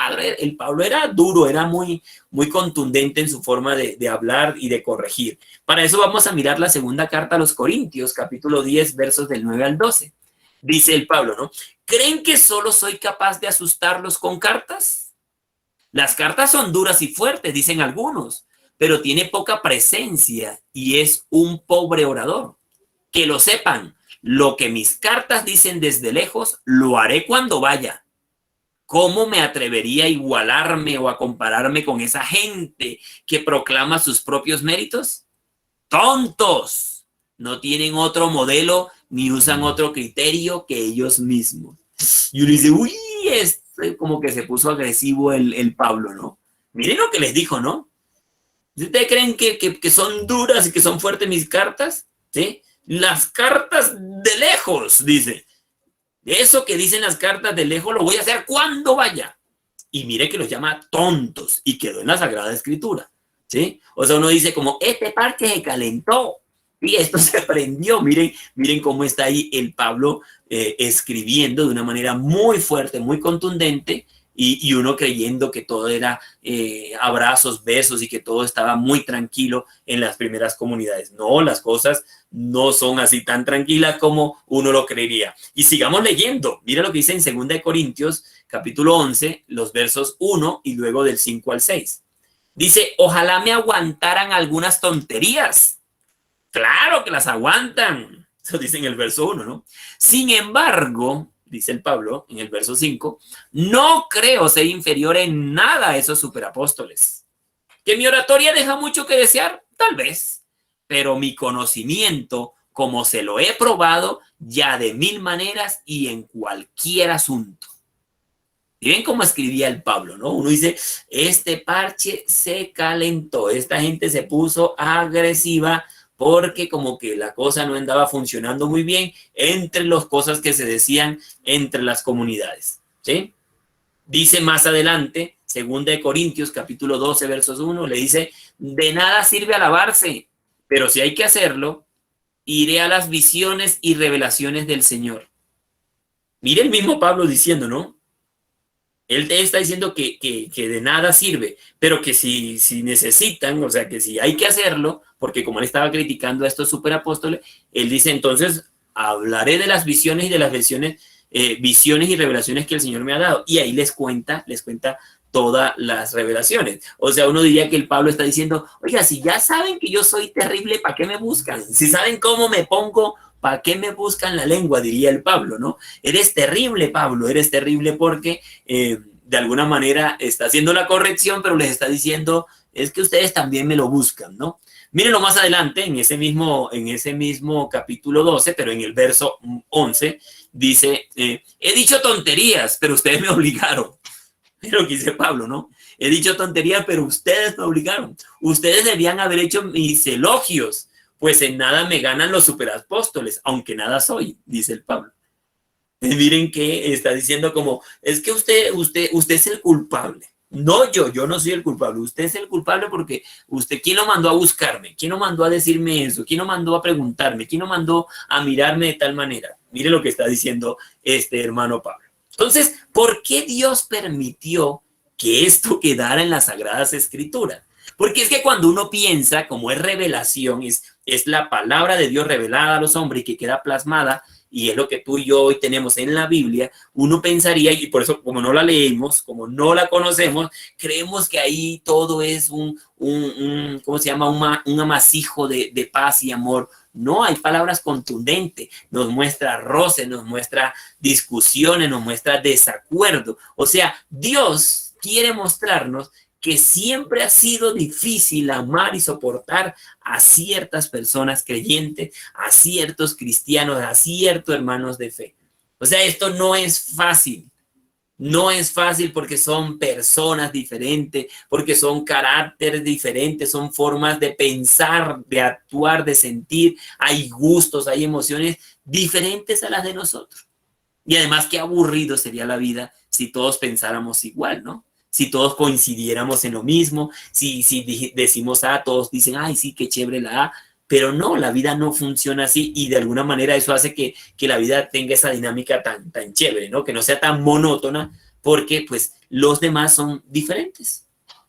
Pablo era duro, era muy contundente en su forma de hablar y de corregir. Para eso vamos a mirar la segunda carta a los Corintios, capítulo 10, versos del 9 al 12. Dice el Pablo, ¿no? ¿Creen que solo soy capaz de asustarlos con cartas? Las cartas son duras y fuertes, dicen algunos, pero tiene poca presencia y es un pobre orador. Que lo sepan, lo que mis cartas dicen desde lejos, lo haré cuando vaya. ¿Cómo me atrevería a igualarme o a compararme con esa gente que proclama sus propios méritos? ¡Tontos! No tienen otro modelo ni usan otro criterio que ellos mismos. Y uno dice, uy, como que se puso agresivo el Pablo, ¿no? Miren lo que les dijo, ¿no? ¿Ustedes creen que son duras y que son fuertes mis cartas? ¿Sí? Las cartas de lejos, dice. Eso que dicen las cartas de lejos lo voy a hacer cuando vaya. Y mire que los llama tontos y quedó en la Sagrada Escritura, ¿sí? O sea, uno dice como, este parche se calentó y esto se prendió. Miren cómo está ahí el Pablo escribiendo de una manera muy fuerte, muy contundente, y uno creyendo que todo era abrazos, besos y que todo estaba muy tranquilo en las primeras comunidades. No, las cosas no son así tan tranquilas como uno lo creería. Y sigamos leyendo. Mira lo que dice en 2 Corintios, capítulo 11, los versos 1 y luego del 5 al 6. Dice, ojalá me aguantaran algunas tonterías. Claro que las aguantan. Eso dice en el verso 1, ¿no? Sin embargo, dice el Pablo en el verso 5, no creo ser inferior en nada a esos superapóstoles. ¿Que mi oratoria deja mucho que desear? Tal vez. Pero mi conocimiento, como se lo he probado ya de 1000 maneras y en cualquier asunto. Y ven cómo escribía el Pablo, ¿no? Uno dice, este parche se calentó, esta gente se puso agresiva porque como que la cosa no andaba funcionando muy bien entre las cosas que se decían entre las comunidades, ¿sí? Dice más adelante, 2 Corintios, capítulo 12, versos 1, le dice, de nada sirve alabarse, pero si hay que hacerlo, iré a las visiones y revelaciones del Señor. Mire el mismo Pablo diciendo, ¿no? Él te está diciendo que de nada sirve, pero que si necesitan, o sea, que si hay que hacerlo, porque como él estaba criticando a estos superapóstoles, él dice, entonces hablaré de las visiones y de las visiones y revelaciones que el Señor me ha dado. Y ahí les cuenta todas las revelaciones. O sea, uno diría que el Pablo está diciendo, oiga, si ya saben que yo soy terrible, ¿para qué me buscan? Si saben cómo me pongo, ¿para qué me buscan la lengua? Diría el Pablo, ¿no? Eres terrible, Pablo, eres terrible porque de alguna manera está haciendo la corrección, pero les está diciendo, es que ustedes también me lo buscan, ¿no? Mírenlo más adelante, en ese mismo capítulo 12, pero en el verso 11, dice, he dicho tonterías, pero ustedes me obligaron. Es lo que dice Pablo, ¿no? He dicho tonterías, pero ustedes me obligaron. Ustedes debían haber hecho mis elogios, pues en nada me ganan los superapóstoles, aunque nada soy, dice el Pablo. Miren que está diciendo como, es que usted es el culpable. No yo no soy el culpable. Usted es el culpable porque ¿quién lo mandó a buscarme? ¿Quién lo mandó a decirme eso? ¿Quién lo mandó a preguntarme? ¿Quién lo mandó a mirarme de tal manera? Mire lo que está diciendo este hermano Pablo. Entonces, ¿por qué Dios permitió que esto quedara en las Sagradas Escrituras? Porque es que cuando uno piensa, como es revelación, es la palabra de Dios revelada a los hombres y que queda plasmada, y es lo que tú y yo hoy tenemos en la Biblia, uno pensaría, y por eso como no la leemos, como no la conocemos, creemos que ahí todo es ¿cómo se llama? Un amasijo de paz y amor. No, hay palabras contundentes, nos muestra roces, nos muestra discusiones, nos muestra desacuerdo. O sea, Dios quiere mostrarnos que siempre ha sido difícil amar y soportar a ciertas personas creyentes, a ciertos cristianos, a ciertos hermanos de fe. O sea, esto no es fácil. No es fácil porque son personas diferentes, porque son caracteres diferentes, son formas de pensar, de actuar, de sentir. Hay gustos, hay emociones diferentes a las de nosotros. Y además, qué aburrido sería la vida si todos pensáramos igual, ¿no? Si todos coincidiéramos en lo mismo, si decimos A, todos dicen, ay, sí, qué chévere la A, pero no, la vida no funciona así y de alguna manera eso hace que la vida tenga esa dinámica tan chévere, ¿no? Que no sea tan monótona porque pues los demás son diferentes.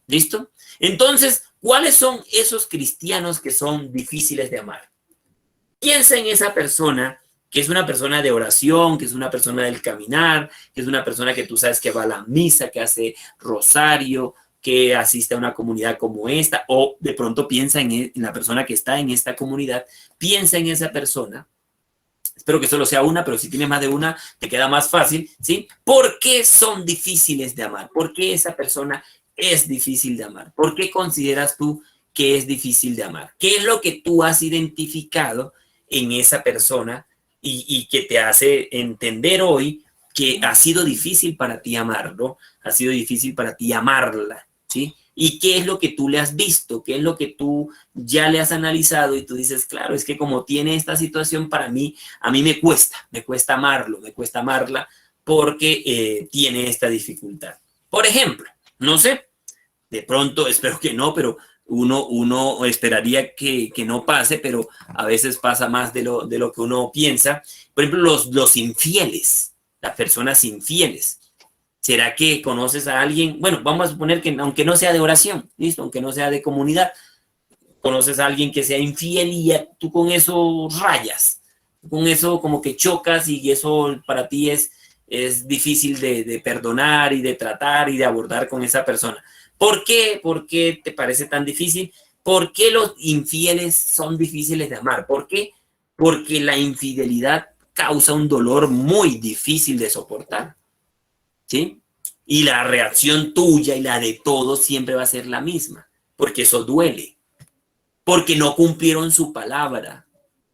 ¿Listo? Entonces, ¿cuáles son esos cristianos que son difíciles de amar? Piensa en esa persona que es una persona de oración, que es una persona del caminar, que es una persona que tú sabes que va a la misa, que hace rosario, que asiste a una comunidad como esta, o de pronto piensa en la persona que está en esta comunidad, piensa en esa persona. Espero que solo sea una, pero si tienes más de una, te queda más fácil, ¿sí? ¿Por qué son difíciles de amar? ¿Por qué esa persona es difícil de amar? ¿Por qué consideras tú que es difícil de amar? ¿Qué es lo que tú has identificado en esa persona y que te hace entender hoy que ha sido difícil para ti amarlo, ha sido difícil para ti amarla, ¿sí? ¿Y qué es lo que tú le has visto? ¿Qué es lo que tú ya le has analizado? Y tú dices, claro, es que como tiene esta situación para mí, a mí me cuesta amarlo, me cuesta amarla porque tiene esta dificultad. Por ejemplo, no sé, de pronto, espero que no, pero uno esperaría que no pase, pero a veces pasa más de lo que uno piensa. Por ejemplo, los infieles, las personas infieles. ¿Será que conoces a alguien? Bueno, vamos a suponer que aunque no sea de oración, ¿listo? Aunque no sea de comunidad, conoces a alguien que sea infiel y tú con eso rayas, con eso como que chocas y eso para ti es difícil de perdonar y de tratar y de abordar con esa persona. ¿Por qué? ¿Por qué te parece tan difícil? ¿Por qué los infieles son difíciles de amar? ¿Por qué? Porque la infidelidad causa un dolor muy difícil de soportar, ¿sí? Y la reacción tuya y la de todos siempre va a ser la misma, porque eso duele, porque no cumplieron su palabra.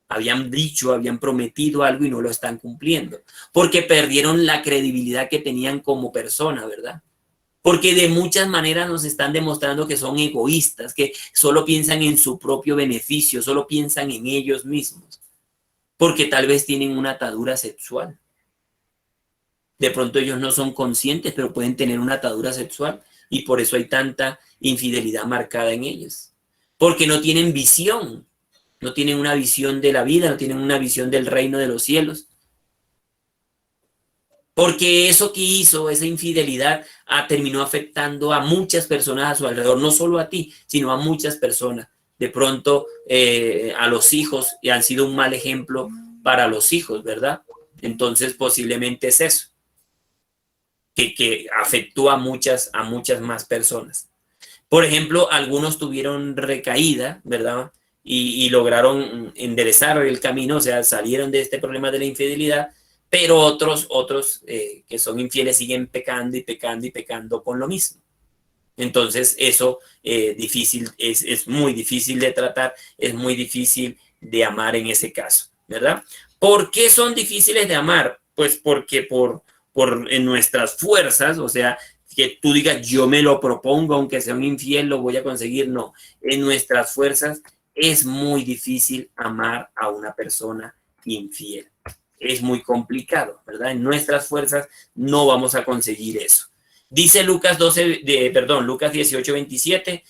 Habían dicho, habían prometido algo y no lo están cumpliendo, porque perdieron la credibilidad que tenían como persona, ¿verdad? Porque de muchas maneras nos están demostrando que son egoístas, que solo piensan en su propio beneficio, solo piensan en ellos mismos, porque tal vez tienen una atadura sexual. De pronto ellos no son conscientes, pero pueden tener una atadura sexual y por eso hay tanta infidelidad marcada en ellos. Porque no tienen visión, no tienen una visión de la vida, no tienen una visión del reino de los cielos. Porque eso que hizo, esa infidelidad, terminó afectando a muchas personas a su alrededor, no solo a ti, sino a muchas personas. de pronto a los hijos y han sido un mal ejemplo para los hijos, ¿verdad? Entonces posiblemente es eso, que afectó a muchas más personas. Por ejemplo, algunos tuvieron recaída, ¿verdad? Y lograron enderezar el camino, o sea, salieron de este problema de la infidelidad, pero otros que son infieles siguen pecando y pecando y pecando con lo mismo. Entonces, eso es muy difícil de tratar, es muy difícil de amar en ese caso, ¿verdad? ¿Por qué son difíciles de amar? Pues porque en nuestras fuerzas, o sea, que tú digas, yo me lo propongo, aunque sea un infiel, lo voy a conseguir. No, en nuestras fuerzas es muy difícil amar a una persona infiel. Es muy complicado, ¿verdad? En nuestras fuerzas no vamos a conseguir eso. Dice Lucas 18:27,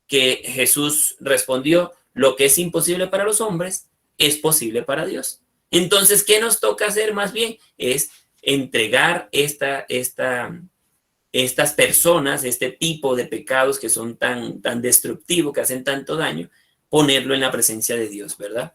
que Jesús respondió, lo que es imposible para los hombres es posible para Dios. Entonces, ¿qué nos toca hacer más bien? Es entregar estas personas, este tipo de pecados que son tan destructivos, que hacen tanto daño, ponerlo en la presencia de Dios, ¿verdad?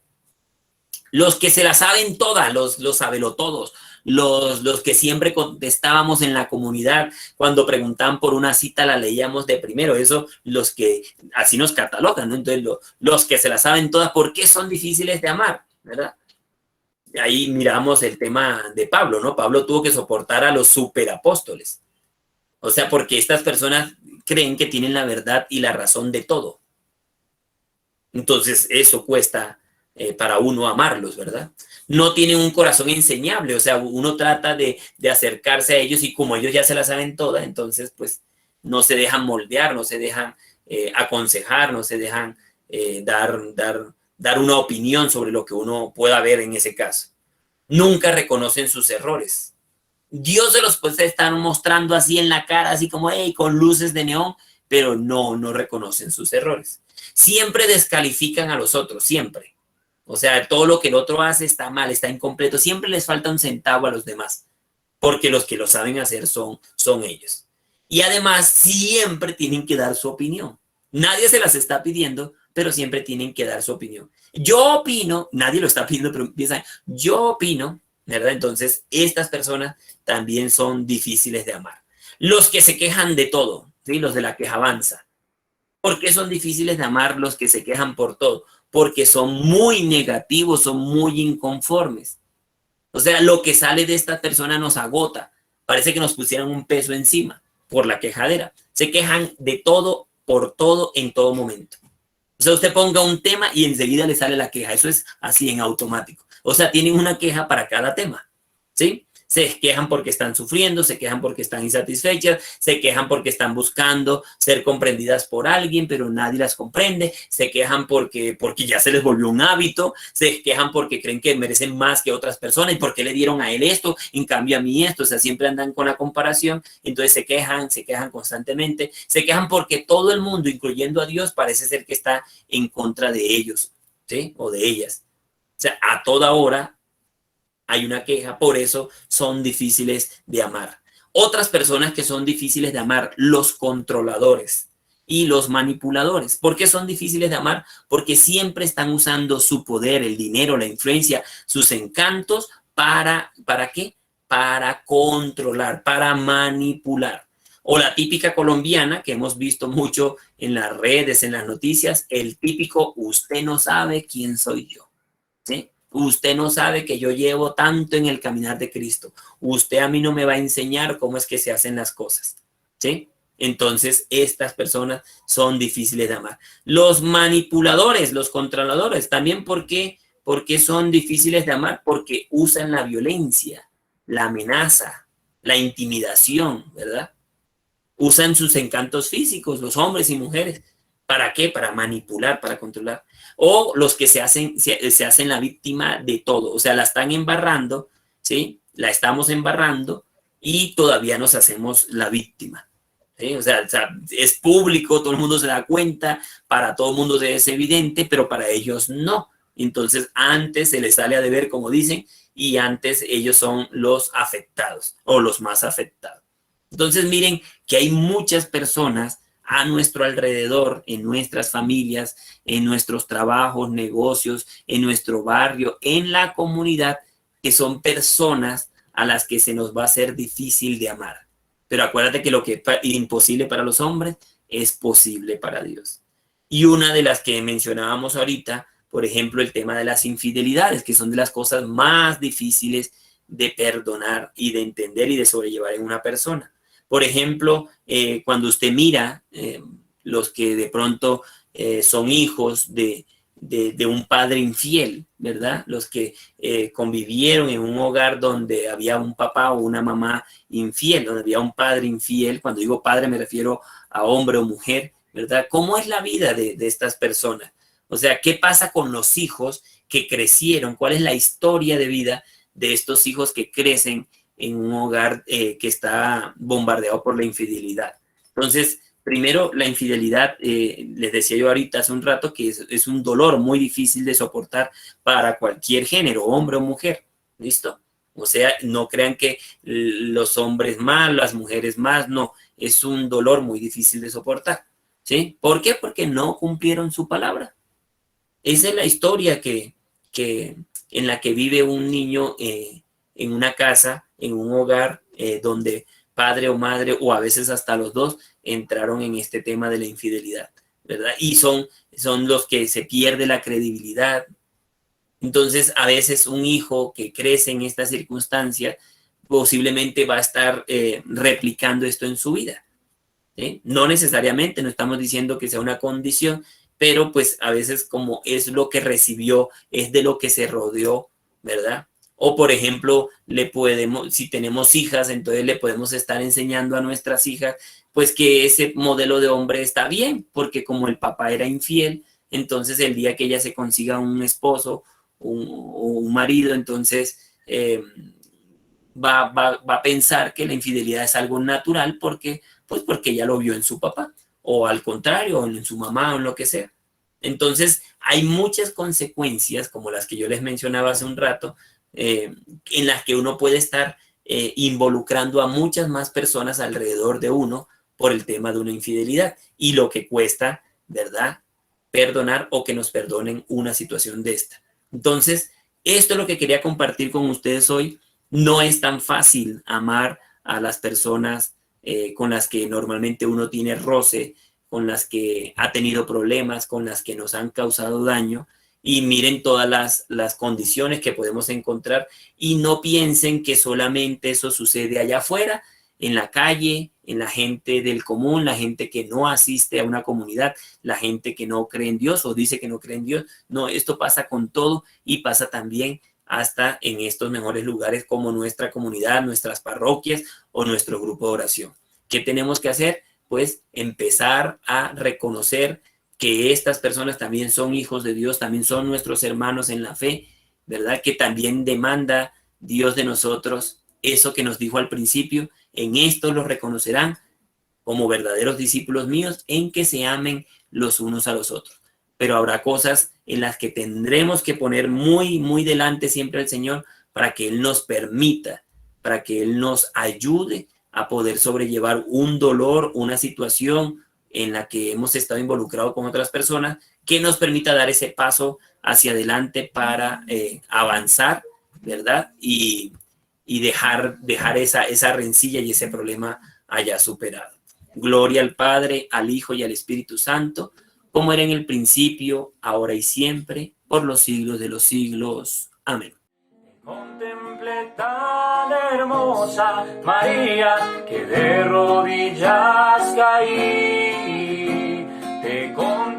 Los que se la saben todas, los sabelotodos, los que siempre contestábamos en la comunidad cuando preguntaban por una cita, la leíamos de primero. Eso, los que así nos catalogan, ¿no? Entonces, los que se la saben todas, ¿por qué son difíciles de amar? ¿Verdad? Ahí miramos el tema de Pablo, ¿no? Pablo tuvo que soportar a los superapóstoles. O sea, porque estas personas creen que tienen la verdad y la razón de todo. Entonces, eso cuesta para uno amarlos, ¿verdad? No tienen un corazón enseñable, o sea, uno trata de acercarse a ellos y como ellos ya se la saben todas, entonces, pues, no se dejan moldear, no se dejan aconsejar, no se dejan dar una opinión sobre lo que uno pueda ver en ese caso. Nunca reconocen sus errores. Dios se los puede estar mostrando así en la cara, así como, hey, con luces de neón, pero no reconocen sus errores. Siempre descalifican a los otros, siempre. O sea, todo lo que el otro hace está mal, está incompleto. Siempre les falta un centavo a los demás, porque los que lo saben hacer son ellos. Y además, siempre tienen que dar su opinión. Nadie se las está pidiendo, pero siempre tienen que dar su opinión. Yo opino, nadie lo está pidiendo, pero empiezan, yo opino, ¿verdad? Entonces, estas personas también son difíciles de amar. Los que se quejan de todo, ¿sí? Los de la quejabanza. ¿Por qué son difíciles de amar los que se quejan por todo? Porque son muy negativos, son muy inconformes. O sea, lo que sale de esta persona nos agota. Parece que nos pusieran un peso encima por la quejadera. Se quejan de todo, por todo, en todo momento. O sea, usted ponga un tema y enseguida le sale la queja. Eso es así en automático. O sea, tienen una queja para cada tema, ¿sí? Se quejan porque están sufriendo, se quejan porque están insatisfechas, se quejan porque están buscando ser comprendidas por alguien, pero nadie las comprende, se quejan porque ya se les volvió un hábito, se quejan porque creen que merecen más que otras personas y porque le dieron a él esto, en cambio a mí esto. O sea, siempre andan con la comparación, entonces se quejan constantemente, se quejan porque todo el mundo, incluyendo a Dios, parece ser que está en contra de ellos, ¿sí? O de ellas. O sea, a toda hora hay una queja, por eso son difíciles de amar. Otras personas que son difíciles de amar, los controladores y los manipuladores. ¿Por qué son difíciles de amar? Porque siempre están usando su poder, el dinero, la influencia, sus encantos ¿para qué? Para controlar, para manipular. O la típica colombiana que hemos visto mucho en las redes, en las noticias, el típico, usted no sabe quién soy yo, ¿sí? Usted no sabe que yo llevo tanto en el caminar de Cristo. Usted a mí no me va a enseñar cómo es que se hacen las cosas, ¿sí? Entonces, estas personas son difíciles de amar. Los manipuladores, los controladores, también ¿por qué son difíciles de amar? Porque usan la violencia, la amenaza, la intimidación, ¿verdad? Usan sus encantos físicos, los hombres y mujeres. ¿Para qué? Para manipular, para controlar. O los que se hacen la víctima de todo. O sea, la están embarrando, ¿sí? La estamos embarrando y todavía nos hacemos la víctima, ¿sí? O sea, es público, todo el mundo se da cuenta, para todo el mundo es evidente, pero para ellos no. Entonces, antes se les sale a deber, como dicen, y antes ellos son los afectados o los más afectados. Entonces, miren que hay muchas personas a nuestro alrededor, en nuestras familias, en nuestros trabajos, negocios, en nuestro barrio, en la comunidad, que son personas a las que se nos va a hacer difícil de amar. Pero acuérdate que lo que es imposible para los hombres es posible para Dios. Y una de las que mencionábamos ahorita, por ejemplo, el tema de las infidelidades, que son de las cosas más difíciles de perdonar y de entender y de sobrellevar en una persona. Por ejemplo, cuando usted mira los que de pronto son hijos de un padre infiel, ¿verdad? Los que convivieron en un hogar donde había un papá o una mamá infiel, donde había un padre infiel. Cuando digo padre me refiero a hombre o mujer, ¿verdad? ¿Cómo es la vida de estas personas? O sea, ¿qué pasa con los hijos que crecieron? ¿Cuál es la historia de vida de estos hijos que crecen en un hogar que está bombardeado por la infidelidad? Entonces, primero, la infidelidad, les decía yo ahorita hace un rato que es un dolor muy difícil de soportar para cualquier género, hombre o mujer. ¿Listo? O sea, no crean que los hombres más, las mujeres más, no. Es un dolor muy difícil de soportar. ¿Sí? ¿Por qué? Porque no cumplieron su palabra. Esa es la historia en la que vive un niño en una casa, en un hogar donde padre o madre, o a veces hasta los dos, entraron en este tema de la infidelidad, ¿verdad? Y son los que se pierde la credibilidad. Entonces, a veces un hijo que crece en esta circunstancia posiblemente va a estar replicando esto en su vida. ¿Sí? No necesariamente, no estamos diciendo que sea una condición, pero pues a veces como es lo que recibió, es de lo que se rodeó, ¿verdad? O por ejemplo, si tenemos hijas, entonces le podemos estar enseñando a nuestras hijas, pues que ese modelo de hombre está bien, porque como el papá era infiel, entonces el día que ella se consiga un esposo o un marido, entonces va a pensar que la infidelidad es algo natural porque ella lo vio en su papá, o al contrario, en su mamá, o en lo que sea. Entonces, hay muchas consecuencias, como las que yo les mencionaba hace un rato, en las que uno puede estar involucrando a muchas más personas alrededor de uno por el tema de una infidelidad y lo que cuesta, ¿verdad?, perdonar o que nos perdonen una situación de esta. Entonces, esto es lo que quería compartir con ustedes hoy. No es tan fácil amar a las personas con las que normalmente uno tiene roce, con las que ha tenido problemas, con las que nos han causado daño. Y miren todas las condiciones que podemos encontrar y no piensen que solamente eso sucede allá afuera, en la calle, en la gente del común, la gente que no asiste a una comunidad, la gente que no cree en Dios o dice que no cree en Dios. No, esto pasa con todo y pasa también hasta en estos mejores lugares como nuestra comunidad, nuestras parroquias o nuestro grupo de oración. ¿Qué tenemos que hacer? Pues empezar a reconocer que estas personas también son hijos de Dios, también son nuestros hermanos en la fe, ¿verdad? Que también demanda Dios de nosotros eso que nos dijo al principio: en esto los reconocerán como verdaderos discípulos míos, en que se amen los unos a los otros. Pero habrá cosas en las que tendremos que poner muy, muy delante siempre al Señor para que Él nos permita, para que Él nos ayude a poder sobrellevar un dolor, una situación en la que hemos estado involucrados con otras personas, que nos permita dar ese paso hacia adelante para avanzar, ¿verdad? Y dejar esa rencilla y ese problema allá superado. Gloria al Padre, al Hijo y al Espíritu Santo, como era en el principio, ahora y siempre, por los siglos de los siglos. Amén. Contemplé tan hermosa María, que de rodillas caí. Te contemplé